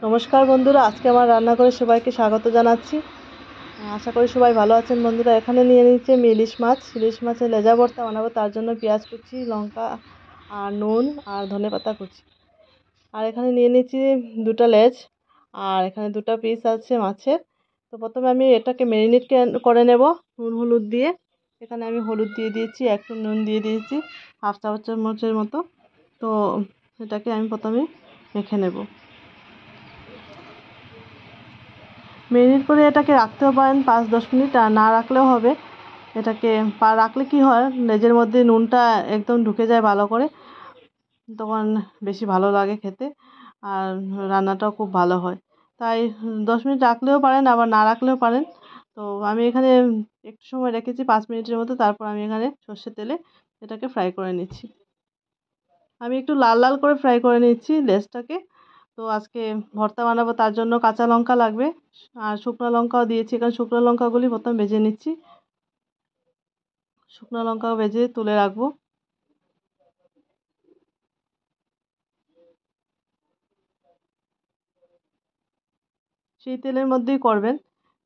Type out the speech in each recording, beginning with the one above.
নমস্কার বন্ধুরা, আজকে আমার রান্না করে সবাইকে স্বাগত জানাচ্ছি। আশা করি সবাই ভালো আছেন। বন্ধুরা, এখানে নিয়ে নিচ্ছি আমি ইলিশ মাছের লেজা ভর্তা বানাবো। তার জন্য পেঁয়াজ কুচি, লঙ্কা আর নুন আর ধনেপাতা কুচি। আর এখানে নিয়ে নিচ্ছি দুটো লেজ, আর এখানে দুটো পিস আছে মাছের। তো প্রথমে আমি এটাকে ম্যারিনেট করে নেব নুন হলুদ দিয়ে। এখানে আমি হলুদ দিয়ে দিয়েছি, একটু নুন দিয়ে দিয়েছি, হাফ চামচের মতো। তো এটাকে আমি প্রথমে মেখে নেব। ম্যারিনেট করে এটাকে রাখতেও পারেন 5-10 মিনিট, আর না রাখলেও হবে। এটাকে রাখলে কি হয়, লেজের মধ্যে নুনটা একদম ঢুকে যায় ভালো করে, তখন বেশি ভালো লাগে খেতে, আর রান্নাটাও খুব ভালো হয়। তাই 10 মিনিট রাখলেও পারেন, আবার না রাখলেও পারেন। তো আমি এখানে একটু সময় রেখেছি, 5 মিনিটের মতো। তারপর আমি এখানে সর্ষের তেলে এটাকে ফ্রাই করে নিচ্ছি। আমি একটু লাল লাল করে ফ্রাই করে নিচ্ছি লেজটাকে। তো আজকে ভর্তা বানাবো, তার জন্য কাঁচা লঙ্কা লাগবে, আর শুকনো লঙ্কাও দিয়েছি। এখানে শুকনো লঙ্কাগুলি প্রথম ভেজে নিচ্ছি। শুকনো লঙ্কাও ভেজে তুলে রাখবো। সেই তেলের মধ্যেই করবেন,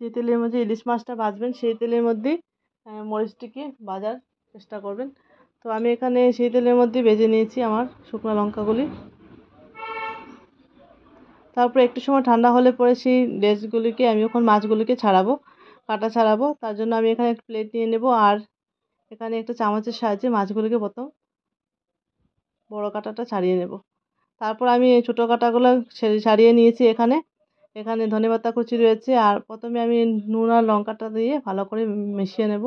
যে তেলের মধ্যে ইলিশ মাছটা ভাজবেন সেই তেলের মধ্যেই মরিচটিকে ভাজার চেষ্টা করবেন। তো আমি এখানে সেই তেলের মধ্যেই ভেজে নিয়েছি আমার শুকনো লঙ্কাগুলি। তারপর একটু সময় ঠান্ডা হলে পরে সেই লেজগুলিকে আমি এখন মাছগুলিকে ছাড়াবো, কাটা ছাড়াবো। তার জন্য আমি এখানে একটা প্লেট নিয়ে নেব, আর এখানে একটা চামচের সাহায্যে মাছগুলিকে প্রথম বড় কাঁটাটা ছাড়িয়ে নেব। তারপর আমি এই ছোটো কাঁটাগুলো ছাড়িয়ে নিয়েছি। এখানে এখানে ধনেপাতা কুচি রয়েছে, আর প্রথমে আমি নুন আর লঙ্কাটা দিয়ে ভালো করে মিশিয়ে নেব।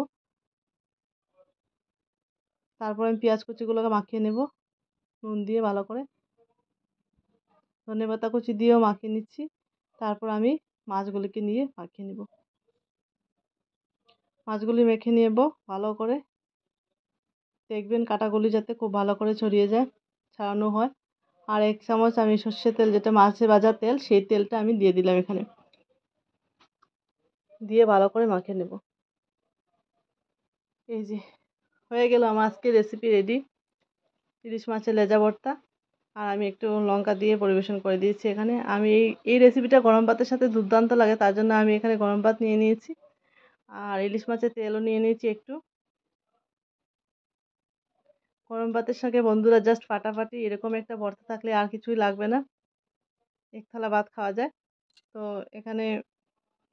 তারপর আমি পেঁয়াজ কুচিগুলোকে মাখিয়ে নেব নুন দিয়ে ভালো করে। ধনেপাতা কুচি দিয়েও মাখিয়ে নিচ্ছি। তারপর আমি মাছগুলিকে নিয়ে মাখিয়ে নেব। মাছগুলি মেখে নেব ভালো করে। দেখবেন কাঁটাগুলি যাতে খুব ভালো করে ছড়িয়ে যায়, ছাড়ানো হয়। আর 1 চামচ আমি সর্ষের তেল, যেটা মাছে ভাজা তেল, সেই তেলটা আমি দিয়ে দিলাম এখানে, দিয়ে ভালো করে মাখিয়ে নেব। এই যে হয়ে গেল আমার আজকের রেসিপি রেডি, ইলিশ মাছের লেজা ভর্তা। আর আমি একটু লঙ্কা দিয়ে পরিবেশন করে দিয়েছি। এখানে আমি এই রেসিপিটা গরম ভাতের সাথে দুর্দান্ত লাগে, তার জন্য আমি এখানে গরম ভাত নিয়ে নিয়েছি, আর ইলিশ মাছের তেলও নিয়ে নিয়েছি একটু। গরম ভাতের সঙ্গে বন্ধুরা জাস্ট ফাটাফাটি, এরকম একটা ভর্তা থাকলে আর কিছুই লাগবে না, এক থালা ভাত খাওয়া যায়। তো এখানে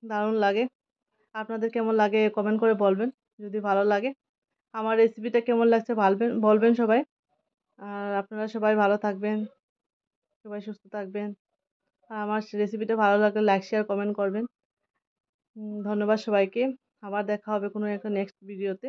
দারুণ লাগে। আপনাদের কেমন লাগে কমেন্ট করে বলবেন যদি ভালো লাগে। আমার রেসিপিটা কেমন লাগছে বলবেন সবাই। আর আপনারা সবাই ভালো থাকবেন, সবাই সুস্থ থাকবেন। আর আমার রেসিপিটা ভালো লাগলে লাইক শেয়ার কমেন্ট করবেন। ধন্যবাদ সবাইকে। আবার দেখা হবে কোনো একটা নেক্সট ভিডিওতে।